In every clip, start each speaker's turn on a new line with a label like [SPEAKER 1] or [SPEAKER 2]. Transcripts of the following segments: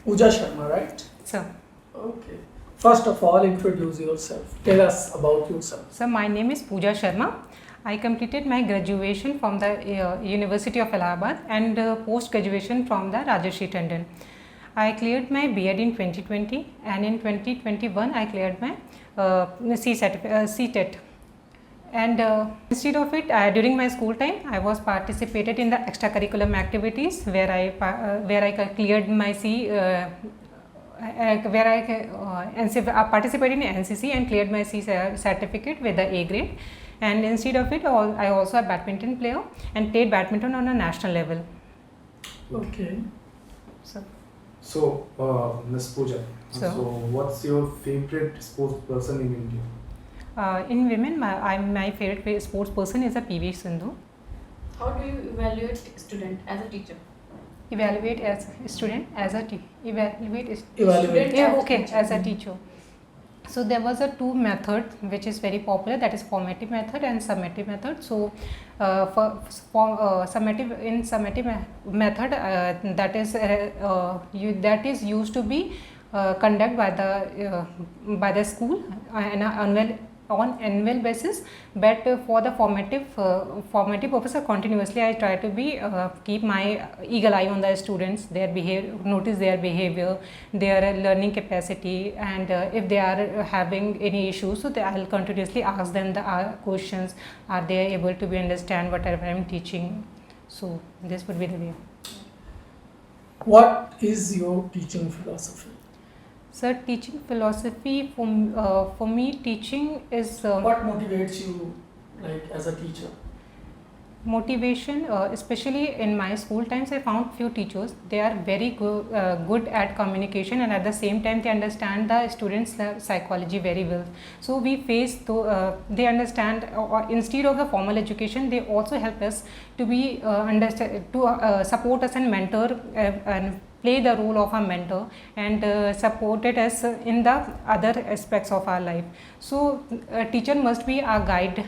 [SPEAKER 1] Pooja Sharma, right?
[SPEAKER 2] So,
[SPEAKER 1] Okay. First of all, introduce yourself. Tell us about yourself.
[SPEAKER 2] so my name is Pooja Sharma. I completed my graduation from the University of Allahabad and post-graduation from the Rajarshi Tandon. I cleared my B.Ed in 2020 and in 2021 I cleared my CTET. And instead of it, during my school time, I was participated in the extracurricular activities where I cleared my participated in NCC and cleared my C certificate with the A grade. And instead of it, I also a badminton player and played badminton on a national level.
[SPEAKER 1] Okay.
[SPEAKER 3] So, Ms. Pooja,
[SPEAKER 2] So-
[SPEAKER 3] what's your favorite sports person in India?
[SPEAKER 2] In women, my favorite sports person is a PV Sindhu.
[SPEAKER 4] How do you evaluate student as a teacher?
[SPEAKER 2] Evaluate as a student as a
[SPEAKER 1] Evaluate.
[SPEAKER 2] yeah, okay, as a teacher. So there was a two method which is very popular, that is formative method and summative method. So summative method that is used to be conducted by the school on annual basis, but for the formative purpose, continuously I try to be keep my eagle eye on the students, their behavior, notice their behavior, their learning capacity, and if they are having any issues, so I'll continuously ask them the questions. Are they able to be understand whatever I'm teaching? So this would be the way.
[SPEAKER 1] What is your teaching philosophy?
[SPEAKER 2] Sir, teaching philosophy for me, teaching is
[SPEAKER 1] What motivates you, like as a teacher?
[SPEAKER 2] motivation. Especially in my school times, I found few teachers. They are very good at communication, and at the same time, they understand the students' psychology very well. So we face they understand. Instead of the formal education, they also help us to be support us and mentor and play the role of a mentor and supported us in the other aspects of our life. So a teacher must be our guide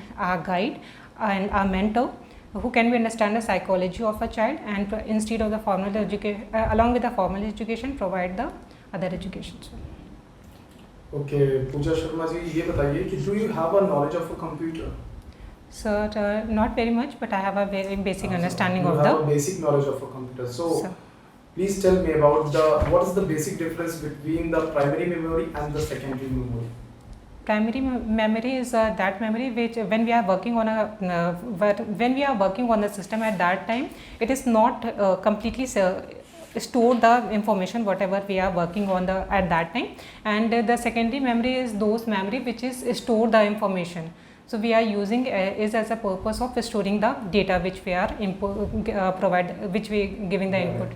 [SPEAKER 2] and our mentor who can we understand the psychology of a child, and instead of the formal education, along with the formal education, provide the other education.
[SPEAKER 3] Okay, Pooja Sharma ji, ये बताइए कि do you have a knowledge of a computer?
[SPEAKER 2] So not very much, but I have a very basic understanding
[SPEAKER 3] you
[SPEAKER 2] of
[SPEAKER 3] have
[SPEAKER 2] the.
[SPEAKER 3] a basic knowledge of a computer. So,
[SPEAKER 2] So-
[SPEAKER 3] please tell me about what is the basic difference between the primary memory and the secondary memory?
[SPEAKER 2] Primary memory is that memory which when we are working on the system at that time, it is not completely store the information whatever we are working on at that time, and the secondary memory is those memory which is store the information. So we are using is as a purpose of storing the data which we are which we giving the input.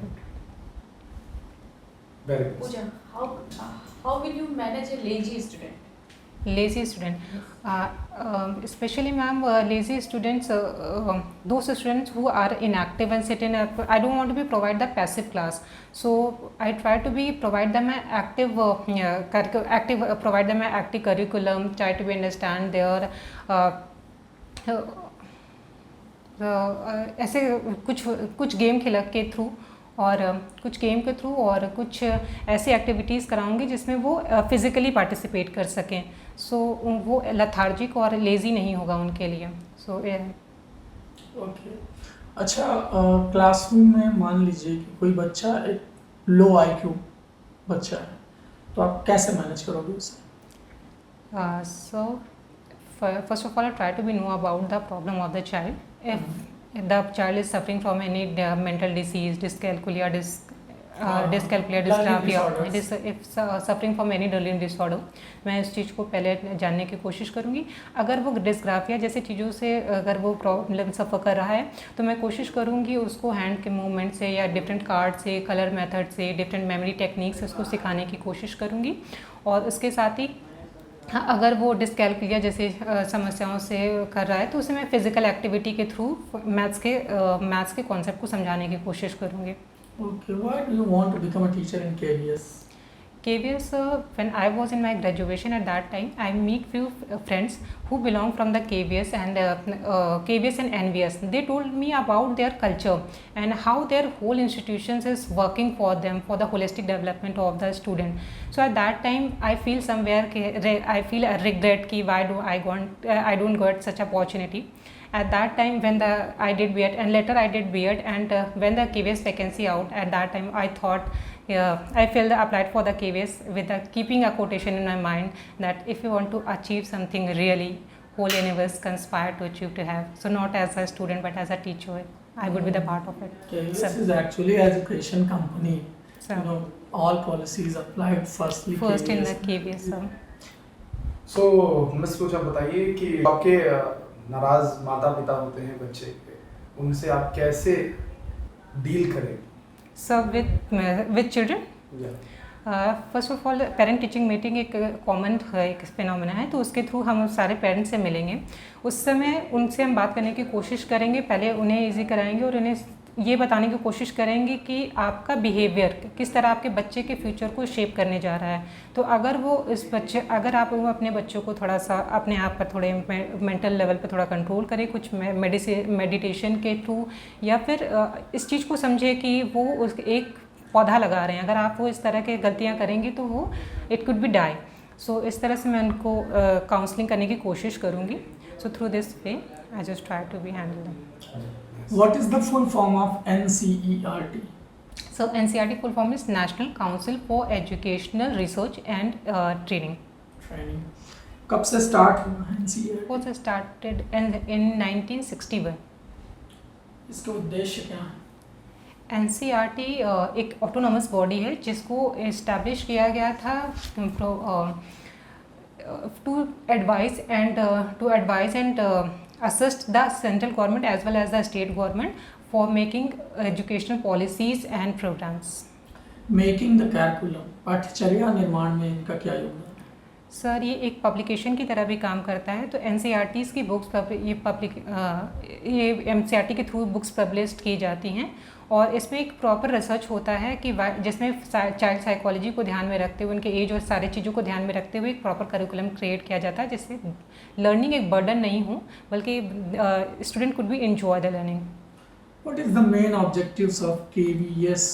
[SPEAKER 3] Very good.
[SPEAKER 4] Pooja, how will you manage a lazy student?
[SPEAKER 2] Lazy student, especially ma'am, lazy students, those students who are inactive and sit in I don't want to be provide the passive class, so I try to be provide them an active provide them an active curriculum, try to be understand their ऐसे कुछ game खेल के through और कुछ game के through और कुछ ऐसी एक्टिविटीज़ कराऊंगी जिसमें वो फिज़िकली पार्टिसिपेट कर सकें, सो वो लथार्जिक और लेज़ी नहीं होगा उनके लिए. So
[SPEAKER 1] okay. अच्छा, क्लासरूम में मान लीजिए कि कोई बच्चा एक लो आईक्यू बच्चा है, तो आप कैसे मैनेज करोगे उसे?
[SPEAKER 2] So first of all, I try to be know about the problem of the child. If the child is suffering from any mental disease, dyscalculia, dyscalculia,
[SPEAKER 1] Learning
[SPEAKER 2] dysgraphia, if suffering from any learning disorder, मैं इस चीज़ को पहले जानने की कोशिश करूँगी. अगर वो डिस्ग्राफिया जैसी चीज़ों से अगर वो प्रॉब्लम सफ़र कर रहा है, तो मैं कोशिश करूँगी उसको हैंड के मूवमेंट से या डिफरेंट कार्ड से, कलर मेथड से, डिफरेंट मेमोरी टेक्निक से उसको सिखाने की कोशिश करूँगी. और उसके साथ ही अगर वो डिस्कैल्कुलिया जैसे समस्याओं से कर रहा है, तो उसे मैं फिजिकल एक्टिविटी के थ्रू मैथ्स के कॉन्सेप्ट को समझाने की कोशिश करूँगी.
[SPEAKER 1] Okay, why do you want to become a teacher in KVS?
[SPEAKER 2] KVS, when I was in my graduation at that time, I meet few friends who belong from the KVS and KVS and NVS. They told me about their culture and how their whole institutions is working for them for the holistic development of the student. So at that time, I feel somewhere I feel a regret ki why do I don't get such opportunity. At that time when I did B.Ed and later I did B.Ed and when the KVS vacancy out, at that time I thought, I felt applied for the KVS with keeping a quotation in my mind that if you want to achieve something really, whole universe conspire to achieve to have. So not as a student but as a teacher, I would be the part of it.
[SPEAKER 1] KVS
[SPEAKER 2] So-
[SPEAKER 1] is actually education company.
[SPEAKER 2] So
[SPEAKER 1] You know, all policies applied firstly
[SPEAKER 2] first in the
[SPEAKER 1] KVS.
[SPEAKER 2] KVS.
[SPEAKER 3] So miss कुछ आप बताइए कि आपके नाराज माता पिता होते हैं बच्चे के, उनसे आप कैसे डील करें?
[SPEAKER 2] So with children, first of all parent teaching meeting एक कॉमन एक फिनोमेना है, तो उसके थ्रू हम सारे पेरेंट्स से मिलेंगे। उस समय उनसे हम बात करने की कोशिश करेंगे, पहले उन्हें इजी कराएंगे और उन्हें ये बताने की कोशिश करेंगे कि आपका बिहेवियर किस तरह आपके बच्चे के फ्यूचर को शेप करने जा रहा है। तो अगर आप अपने बच्चों को थोड़ा सा अपने आप पर थोड़े मेंटल लेवल पर थोड़ा कंट्रोल करें कुछ मेडिटेशन के थ्रू, या फिर इस चीज़ को समझे कि वो एक पौधा लगा रहे हैं, अगर आप वो इस तरह के गलतियां करेंगे तो वो इट कुड बी डाई। सो इस तरह से मैं उनको काउंसलिंग करने की कोशिश करूँगी। So through this way I just try to be handle them.
[SPEAKER 1] What is the full form of NCERT?
[SPEAKER 2] So NCERT full form is National Council for Educational Research and Training.
[SPEAKER 1] Training. कब से start हुआ NCERT?
[SPEAKER 2] Was started in 1961.
[SPEAKER 1] इसका उद्देश्य क्या है?
[SPEAKER 2] NCERT एक autonomous body है जिसको इस्टेब्लिश किया गया था to advise and assist the central government as well as the state government for making educational policies and programs.
[SPEAKER 1] Making the curriculum, पाठ्यचर्या निर्माण में इनका क्या योगदान है?
[SPEAKER 2] सर ये एक पब्लिकेशन की तरह भी काम करता है। तो NCERTs की बुक्स ये NCERT के थ्रू बुक्स पब्लिश की जाती हैं और इसमें एक प्रॉपर रिसर्च होता है कि जिसमें चाइल्ड साइकोलॉजी को ध्यान में रखते हुए उनके एज और सारी चीज़ों को ध्यान में रखते हुए एक प्रॉपर करिकुलम क्रिएट किया जाता है जिससे लर्निंग एक बर्डन नहीं हो बल्कि student could be enjoy the learning.
[SPEAKER 1] What is the main objectives of KVS?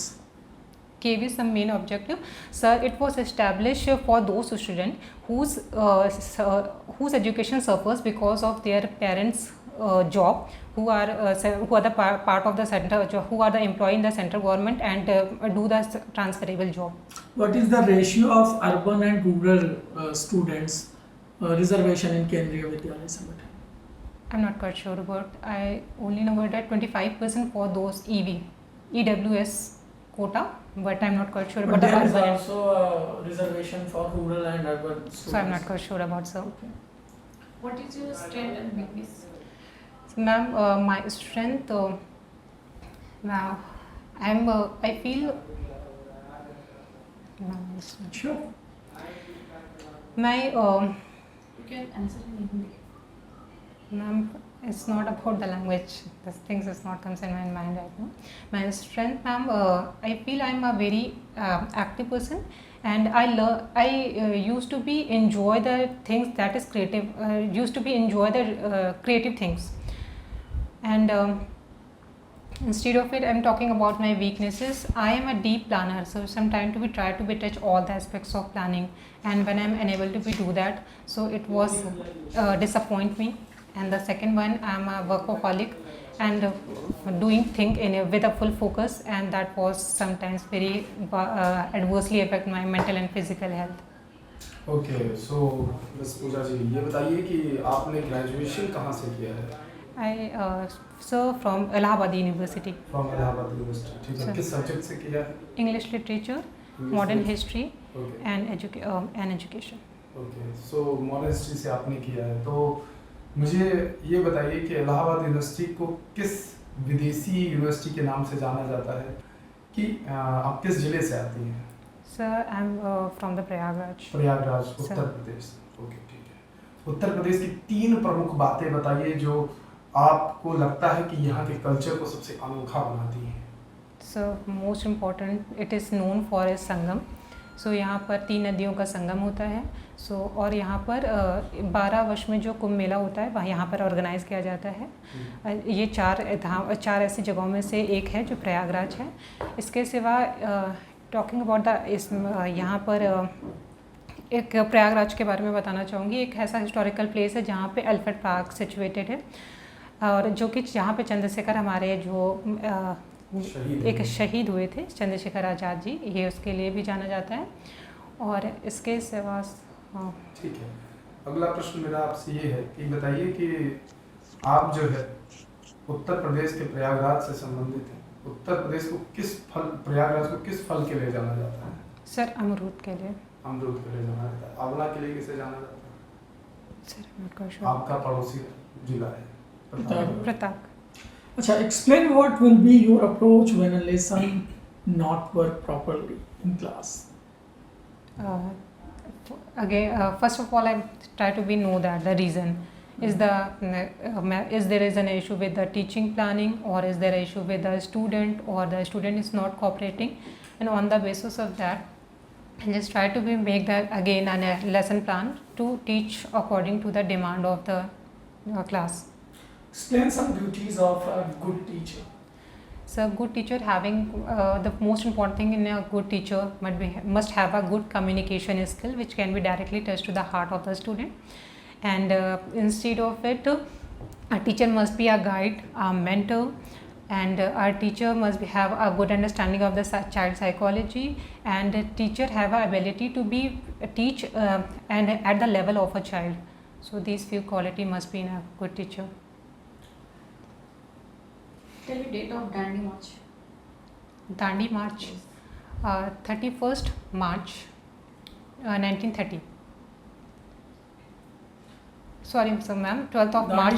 [SPEAKER 2] KVS, the main objective, sir, it was established for those students whose education suffers because of their parents' job, who are the part of the center, who are the employee in the central government and do the transferable job.
[SPEAKER 1] What is the ratio of urban and rural students reservation in Kendriya Vidyalaya Sangathan?
[SPEAKER 2] I'm not quite sure about. I only know that 25% for those EWS quota, but I'm not quite sure
[SPEAKER 1] But
[SPEAKER 2] about the
[SPEAKER 1] there is
[SPEAKER 2] urban.
[SPEAKER 1] also a reservation for rural and urban students.
[SPEAKER 2] So I'm not quite sure about, sir.
[SPEAKER 4] What is your strength and weakness?
[SPEAKER 2] So, ma'am, my strength, now I feel,
[SPEAKER 1] Sure.
[SPEAKER 2] my,
[SPEAKER 4] You can answer in Hindi.
[SPEAKER 2] ma'am, it's not about the language. This things is not comes in my mind right now. My strength, ma'am, I feel I'm a very active person, and I used to be enjoy the things that is creative. Used to be enjoy the creative things, and instead of it, I'm talking about my weaknesses. I am a deep planner, so sometimes we try to touch all the aspects of planning, and when I'm unable to do that, so it was disappoint me. And the second one, I'm a workaholic and doing things with a full focus, and that was sometimes very adversely affect my mental and physical health.
[SPEAKER 3] Okay, so miss Pooja ji ये बताइए कि आपने graduation कहाँ से किया है?
[SPEAKER 2] I serve from Allahabad University.
[SPEAKER 3] From Allahabad university, ठीक है।
[SPEAKER 2] Sir.
[SPEAKER 3] किस सब्जेक्ट से किया है?
[SPEAKER 2] English literature, modern history, and education.
[SPEAKER 3] Okay, so modern history से आपने किया है, तो मुझे ये बताइए कि इलाहाबाद यूनिवर्सिटी को किस विदेशी यूनिवर्सिटी के नाम से जाना जाता है, कि आप किस जिले से आती हैं?
[SPEAKER 2] Sir, I'm from the Prayagraj.
[SPEAKER 3] Prayagraj,
[SPEAKER 2] Sir.
[SPEAKER 3] Uttar Pradesh. Okay, ठीक है। उत्तर प्रदेश की 3 प्रमुख बातें बताइए जो आपको लगता है कि यहाँ के कल्चर को सबसे अनोखा बनाती हैं।
[SPEAKER 2] So most important, it is known for its Sangam. सो यहाँ पर 3 नदियों का संगम होता है। सो और यहाँ पर 12 वर्ष में जो कुंभ मेला होता है वह यहाँ पर ऑर्गेनाइज़ किया जाता है। ये 4 ऐसी जगहों में से एक है जो प्रयागराज है। इसके सिवा टॉकिंग अबाउट यहाँ पर एक प्रयागराज के बारे में बताना चाहूँगी। एक ऐसा हिस्टोरिकल प्लेस है जहाँ पे एलिफेंट पार्क सिचुएटेड है, और जो कि जहाँ पे चंद्रशेखर हमारे जो एक शहीद हुए थे, चंद्रशेखर आज़ाद जी, ये उसके लिए भी जाना जाता है। और इसके सिवा
[SPEAKER 3] ठीक है, अगला प्रश्न मेरा आपसे ये है कि बताइए कि आप जो है उत्तर प्रदेश के प्रयागराज से संबंधित हैं। उत्तर प्रदेश को प्रयागराज को किस फल के लिए जाना जाता है?
[SPEAKER 2] सर अमरूद के लिए।
[SPEAKER 3] अमरूद के लिए जाना जाता है। आंवला के लिए किसे जाना जाता है?
[SPEAKER 2] सर
[SPEAKER 3] आपका पड़ोसी जिला है
[SPEAKER 2] प्रताप।
[SPEAKER 1] अच्छा, explain what will be your approach when a lesson not work properly in class.
[SPEAKER 2] First of all, I try to know that the reason is there is an issue with the teaching planning, or is there an issue with the student, or the student is not cooperating, and on the basis of that, I just try to make that again a lesson plan to teach according to the demand of the class.
[SPEAKER 1] Explain some duties of a good teacher.
[SPEAKER 2] So, good teacher having the most important thing in a good teacher must have a good communication skill, which can be directly touched to the heart of the student. And instead of it, a teacher must be a guide, a mentor, and our teacher must have a good understanding of the child psychology, and a teacher have a ability to teach and at the level of a child. So these few quality must be in a good teacher.
[SPEAKER 4] Tell me date of Dandi March.
[SPEAKER 2] Dandi March, 31st March 1930. Sorry, so ma'am, 12th of March.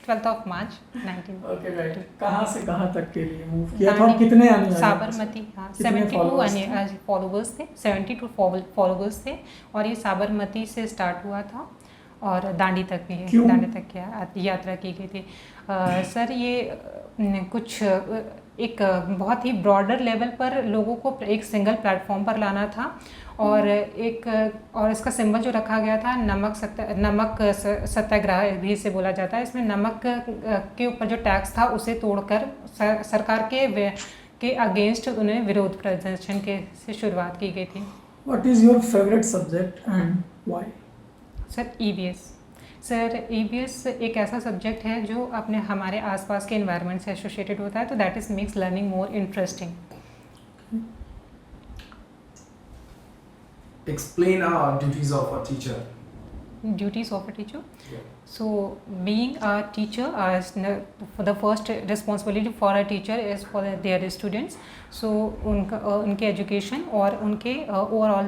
[SPEAKER 2] 12th of March 19.
[SPEAKER 1] Okay, right. कहाँ से कहाँ तक के लिए move किया था और कितने आने वाले?
[SPEAKER 2] साबरमती, हाँ, 72 फॉलोवर्स थे, 72 फॉलोवर्स थे, और ये साबरमती से स्टार्ट हुआ था और दांडी तक की यात्रा की गई थी। सर ये कुछ एक बहुत ही ब्रॉडर लेवल पर लोगों को एक सिंगल प्लेटफॉर्म पर लाना था, और इसका सिंबल जो रखा गया था नमक सत्याग्रह भी इसे बोला जाता है। इसमें नमक के ऊपर जो टैक्स था उसे तोड़कर सरकार के अगेंस्ट उन्हें विरोध प्रदर्शन से शुरुआत की गई थी।
[SPEAKER 1] What is your favorite subject and why?
[SPEAKER 2] Sir EVS। Sir EVS एक ऐसा सब्जेक्ट है जो अपने हमारे आसपास के एनवायरनमेंट से एसोसिएटेड होता है, तो that is makes learning more interesting.
[SPEAKER 3] Explain our duties of a teacher.
[SPEAKER 2] Duties of a teacher.
[SPEAKER 3] Yeah.
[SPEAKER 2] So, being a teacher, for the first responsibility for a teacher is for their students. So, उनके education और उनके overall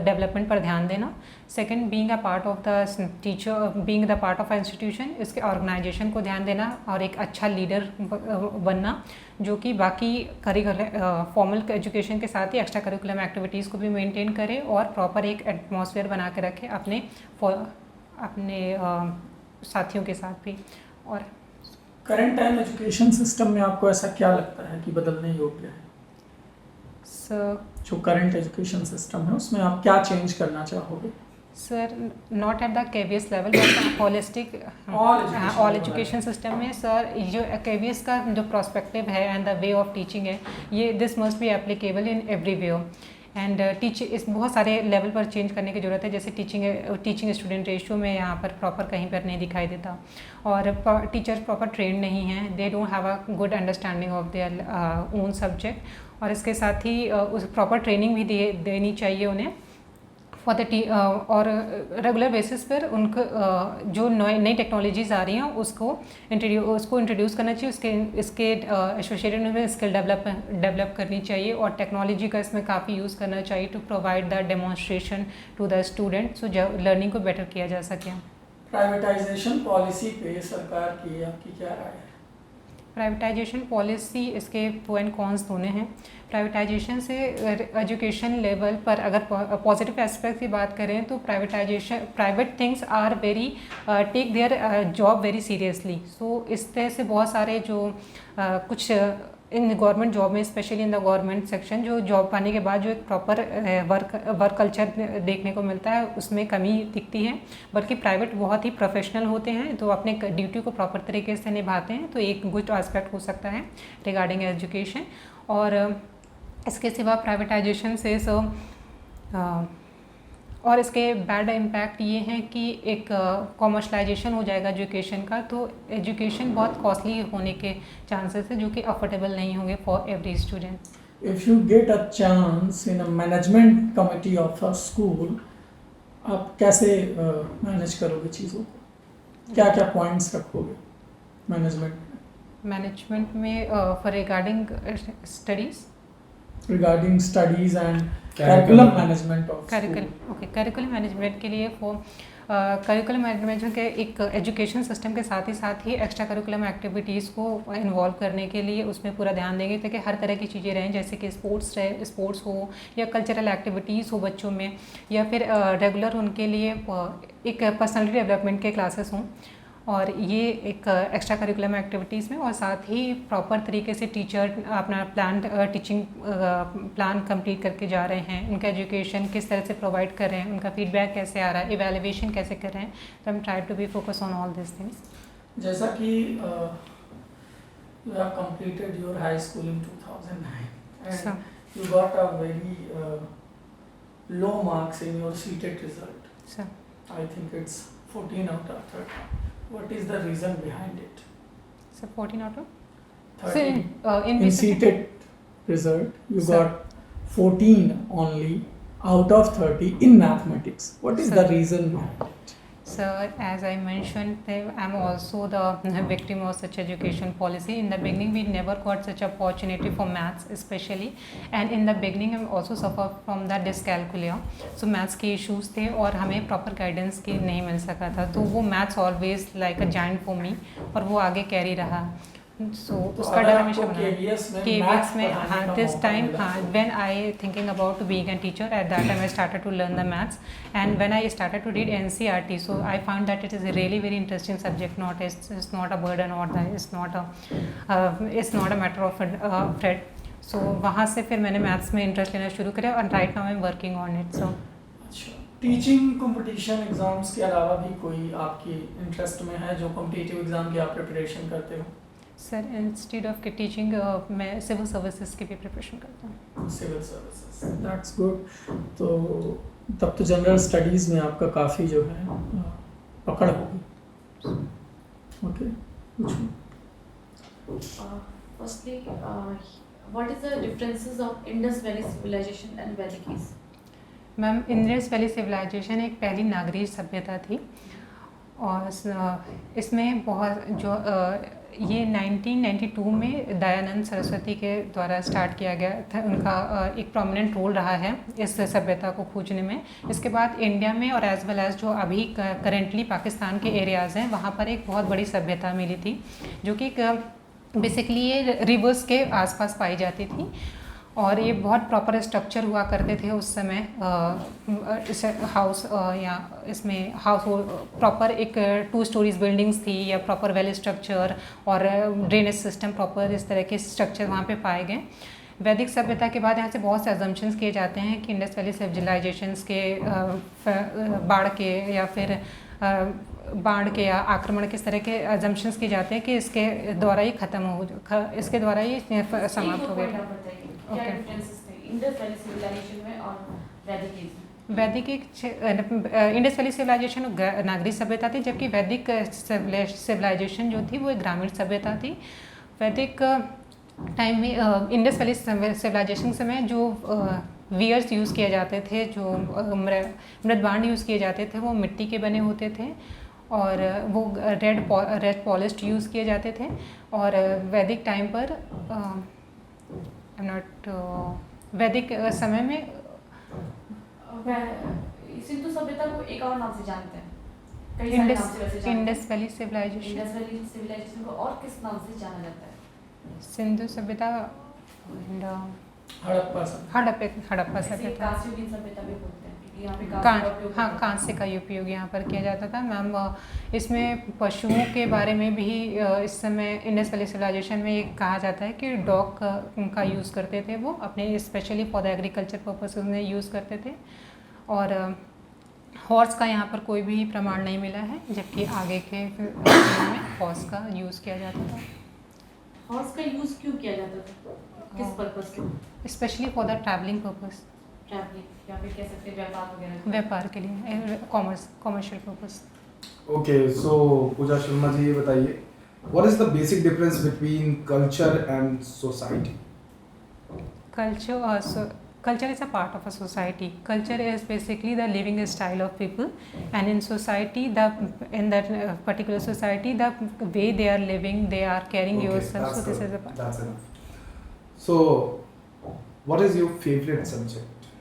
[SPEAKER 2] development पर ध्यान देना। Second, being a part of the teacher, being the part of institution, इसके organisation को ध्यान देना और एक अच्छा लीडर बनना, जो कि बाकी फॉर्मल एजुकेशन के साथ ही एक्स्ट्रा करिकुलम एक्टिविटीज़ को भी मेंटेन करे और प्रॉपर एक एटमॉस्फेयर बना के रखे अपने साथियों के साथ भी। और
[SPEAKER 1] करंट टाइम एजुकेशन सिस्टम में आपको ऐसा क्या लगता है कि बदलने योग्य है? जो करंट एजुकेशन सिस्टम है उसमें आप क्या चेंज करना चाहोगे?
[SPEAKER 2] Sir not at the KVS level but holistic all education system में सर जो केवीएस का जो प्रोस्पेक्टिव है and the way of teaching है, ये this must be applicable in every way. And इस बहुत सारे लेवल पर चेंज करने की ज़रूरत है, जैसे टीचिंग स्टूडेंट रेशियो में यहाँ पर प्रॉपर कहीं पर नहीं दिखाई देता, और टीचर्स प्रॉपर ट्रेंड नहीं हैं, they don't have a good understanding of their own subject. और इसके साथ ही उस प्रॉपर ट्रेनिंग भी देनी चाहिए उन्हें फॉर द और रेगुलर बेसिस पर उनको जो नई टेक्नोलॉजीज़ आ रही हैं उसको इंट्रोड्यूस करना चाहिए, इसके एसोसिएटेड में स्किल डेवलप करनी चाहिए, और टेक्नोलॉजी का इसमें काफ़ी यूज़ करना चाहिए to provide the demonstration to the student, so learning को बेटर किया जा सके।
[SPEAKER 1] प्राइवेटाइजेशन पॉलिसी पे सरकार की आपकी क्या राय है?
[SPEAKER 2] प्राइवेटाइजेशन पॉलिसी, इसके प्रो एंड कॉन्स दोनों हैं। प्राइवेटाइजेशन से एजुकेशन लेवल पर अगर पॉजिटिव एस्पेक्ट की बात करें तो private things are very take their job very seriously. So इस तरह से बहुत सारे जो कुछ इन गवर्नमेंट जॉब में, specially in the government section, जो जॉब पाने के बाद जो एक प्रॉपर वर्क कल्चर देखने को मिलता है उसमें कमी दिखती है। बल्कि प्राइवेट बहुत ही प्रोफेशनल होते हैं तो अपने ड्यूटी को प्रॉपर तरीके से निभाते हैं, तो एक गुड एस्पेक्ट हो सकता है रिगार्डिंग एजुकेशन। और इसके सिवा प्राइवेटाइजेशन से और इसके बैड इम्पैक्ट ये हैं कि एक कॉमर्शलाइजेशन हो जाएगा एजुकेशन का, तो एजुकेशन बहुत कॉस्टली होने के चांसेस है जो कि अफोर्डेबल नहीं होंगे for every student.
[SPEAKER 1] If you get a chance in a management committee of a school, आप कैसे मैनेज करोगे चीज़ों को, क्या क्या पॉइंट्स रखोगे
[SPEAKER 2] मैनेजमेंट में for regarding studies,
[SPEAKER 1] regarding studies and curriculum management of
[SPEAKER 2] curriculum management के लिए करिकुलम मैनेजमेंट के एक एजुकेशन सिस्टम के साथ ही एक्स्ट्रा करिकुलम एक्टिविटीज़ को इन्वॉल्व करने के लिए उसमें पूरा ध्यान देंगे ताकि हर तरह की चीज़ें रहें, जैसे कि स्पोर्ट्स हो या कल्चरल एक्टिविटीज़ हो बच्चों में, या फिर रेगुलर उनके लिए एक पर्सनालिटी डेवलपमेंट के क्लासेस हों, और ये एक एक्स्ट्रा करिकुलम एक्टिविटीज़ में, और साथ ही प्रॉपर तरीके से टीचर अपना टीचिंग प्लान कंप्लीट करके जा रहे हैं, उनका एजुकेशन किस तरह से प्रोवाइड कर रहे हैं, उनका फीडबैक कैसे आ रहा है, इवैल्यूएशन कैसे कर रहे हैं। तो हम try to be focus on all this things.
[SPEAKER 1] जैसा कि you have completed your high school in 2009 and
[SPEAKER 2] So,
[SPEAKER 1] you got a very low marks in your CTET result.
[SPEAKER 2] so
[SPEAKER 1] I think it's 14 out of 30. What is the reason behind it?
[SPEAKER 2] 14 out of
[SPEAKER 1] 30.
[SPEAKER 2] in
[SPEAKER 1] In CTET result, you
[SPEAKER 2] Sir.
[SPEAKER 1] got 14 only out of 30 in mathematics. What is
[SPEAKER 2] Sir.
[SPEAKER 1] the reason behind it?
[SPEAKER 2] So as I mentioned, I'm also the victim of such education policy. In the beginning, we never got such opportunity for maths especially, and in the beginning, I also suffered from the dyscalculia. So maths के issues थे और हमें proper guidance की नहीं मिल सका था, तो वो maths always like a giant for me, और वो आगे carry रहा। So उसका डर हमेशा बना KVS में हाँ this time हाँ when I thinking about being a teacher, at that time I started to learn the maths, and when I started to read NCERT, so I found that it is a really very interesting subject. It's not a burden, or it's not a matter of threat. So वहाँ से फिर मैंने maths में interest लेना शुरू किया, और right now I am working on it. So
[SPEAKER 1] अच्छा, टीचिंग कंपटीशन एग्जाम्स के अलावा भी कोई आपकी इंटरेस्ट में है जो कॉम्पिटिटिव एग्जाम की आप प्रिपरेशन करते हो?
[SPEAKER 2] सर इंस्टेड ऑफ टीचिंग मैं सिविल सर्विसेज की भी प्रिपरेशन करता हूँ।
[SPEAKER 1] Civil services, that's good. तो तब तो जनरल स्टडीज़ में आपका काफ़ी जो है पकड़ होगी। Okay,
[SPEAKER 4] Firstly, what is the differences of Indus Valley Civilization and Vedic Age?
[SPEAKER 2] Ma'am Indus Valley civilisation एक पहली नागरिक सभ्यता थी, और इसमें बहुत जो ये 1992 में दयानंद सरस्वती के द्वारा स्टार्ट किया गया था। उनका एक प्रोमिनेंट रोल रहा है इस सभ्यता को खोजने में। इसके बाद इंडिया में और एज वेल एज जो अभी करेंटली पाकिस्तान के एरियाज़ हैं वहाँ पर एक बहुत बड़ी सभ्यता मिली थी, जो कि बेसिकली ये रिवर्स के आसपास पाई जाती थी, और ये बहुत प्रॉपर स्ट्रक्चर हुआ करते थे उस समय। इस हाउस या इसमें हाउस प्रॉपर एक 2 स्टोरीज बिल्डिंग्स थी, या प्रॉपर वेल स्ट्रक्चर और ड्रेनेज सिस्टम प्रॉपर, इस तरह के स्ट्रक्चर वहाँ पे पाए गए। वैदिक सभ्यता के बाद यहाँ से बहुत से अजम्पशंस किए जाते हैं कि इंडस वैली सिविलाइजेशंस के बाढ़ के या आक्रमण किस तरह के अजम्पशंस किए जाते हैं कि इसके द्वारा ही इसके द्वारा ही समाप्त हो गया था।
[SPEAKER 4] क्या डिफरेंसेस थे इंडस वैली सिविलाइजेशन में और वैदिक एज में?
[SPEAKER 2] वैदिक इंडस वैली सिविलाइजेशन नागरिक सभ्यता थी, जबकि वैदिक सिविलाइजेशन जो थी वो एक ग्रामीण सभ्यता थी। वैदिक टाइम में इंडस वैली सिविलाइजेशन समय जो वियर्स यूज़ किए जाते थे, जो मृदबांड यूज़ किए जाते थे, वो मिट्टी के बने होते थे, और वो रेड पॉलिश्ड यूज़ किए जाते थे। और वैदिक टाइम पर वैदिक समय में
[SPEAKER 4] सिंधु सभ्यता को एक और नाम से जानते हैं, कई सारे नाम से वैसे जानते हैं।
[SPEAKER 2] Indus Valley civilisation.
[SPEAKER 4] Indus Valley civilisation को और किस नाम से जाना जाता है?
[SPEAKER 2] सिंधु सभ्यता,
[SPEAKER 1] हड़प्पा
[SPEAKER 2] हड़प्पा
[SPEAKER 4] इसे
[SPEAKER 2] सभ्यता।
[SPEAKER 4] कांस्ययुगीन सभ्यता भी बोलते हैं। यहाँ पे कांसे का
[SPEAKER 2] कांच,
[SPEAKER 4] उपयोग
[SPEAKER 2] हाँ
[SPEAKER 4] होता है?
[SPEAKER 2] कांसे का उपयोग यहाँ पर किया जाता था मैम। इसमें पशुओं के बारे में भी इस समय इंडस वैली सिविलाइजेशन में ये कहा जाता है कि डॉग का यूज़ करते थे वो अपने specially for the agriculture purpose में यूज़ करते थे। और हॉर्स का यहाँ पर कोई भी प्रमाण नहीं मिला है, जबकि आगे के समय में हॉर्स का यूज़ किया जाता था,
[SPEAKER 4] हॉर्स का यूज क्यों किया जाता था, किस पर्पस से?
[SPEAKER 2] Specially for the travelling purpose,
[SPEAKER 4] travelling या फिर कह सकते हैं व्यापार वगैरह?
[SPEAKER 2] व्यापार के लिए, कॉमर्शियल पर्पस।
[SPEAKER 3] ओके, सो पूजा शर्मा जी ये बताइए, what is the basic difference between culture and society?
[SPEAKER 2] Culture is a part of a society. Culture is basically the living style of people, and in society, in that particular society, the way they are living, they are carrying yourself. So this is a part.
[SPEAKER 3] That's enough. So, what is your favorite subject?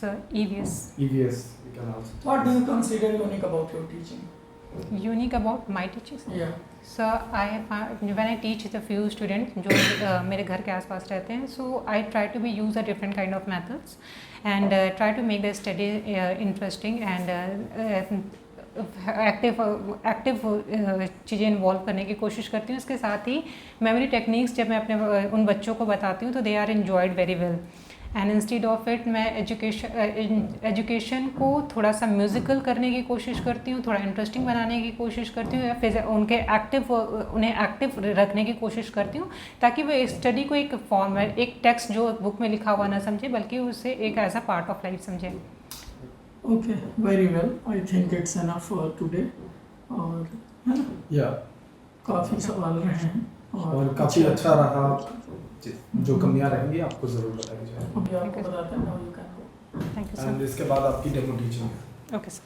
[SPEAKER 2] So EVS.
[SPEAKER 3] EVS, we can also.
[SPEAKER 1] What do you consider unique about your teaching?
[SPEAKER 2] Unique about my teachers.
[SPEAKER 1] Yeah.
[SPEAKER 2] So when I teach the few students जो मेरे घर के आसपास रहते हैं, so I try to be use a different kind of methods and try to make the study interesting and active चीज़ें involve करने की कोशिश करती हूँ। इसके साथ ही मेमोरी टेक्निक्स जब मैं अपने उन बच्चों को बताती हूँ तो they are enjoyed very well. And instead of it मैं एजुकेशन को थोड़ा सा म्यूज़िकल करने की कोशिश करती हूँ, थोड़ा इंटरेस्टिंग बनाने की कोशिश करती हूँ, या फिर उन्हें एक्टिव रखने की कोशिश करती हूँ, ताकि वो स्टडी को एक फॉर्म में, एक टेक्स्ट जो बुक में लिखा हुआ ना समझे, बल्कि उसे एक as a part of life समझे।
[SPEAKER 1] Okay, very well. I think it's enough for today. और है ना,
[SPEAKER 3] या
[SPEAKER 1] काफ़ी सवाल रहे हैं
[SPEAKER 3] और काफ़ी अच्छा रहा। जो कमियां रहेंगी आपको ज़रूर बताई जाएगी।
[SPEAKER 1] अभी आपको बताते हैं now you can go.
[SPEAKER 2] Thank you
[SPEAKER 3] and
[SPEAKER 2] sir.
[SPEAKER 3] इसके बाद आपकी डेमो टीचिंग है।
[SPEAKER 2] Okay sir.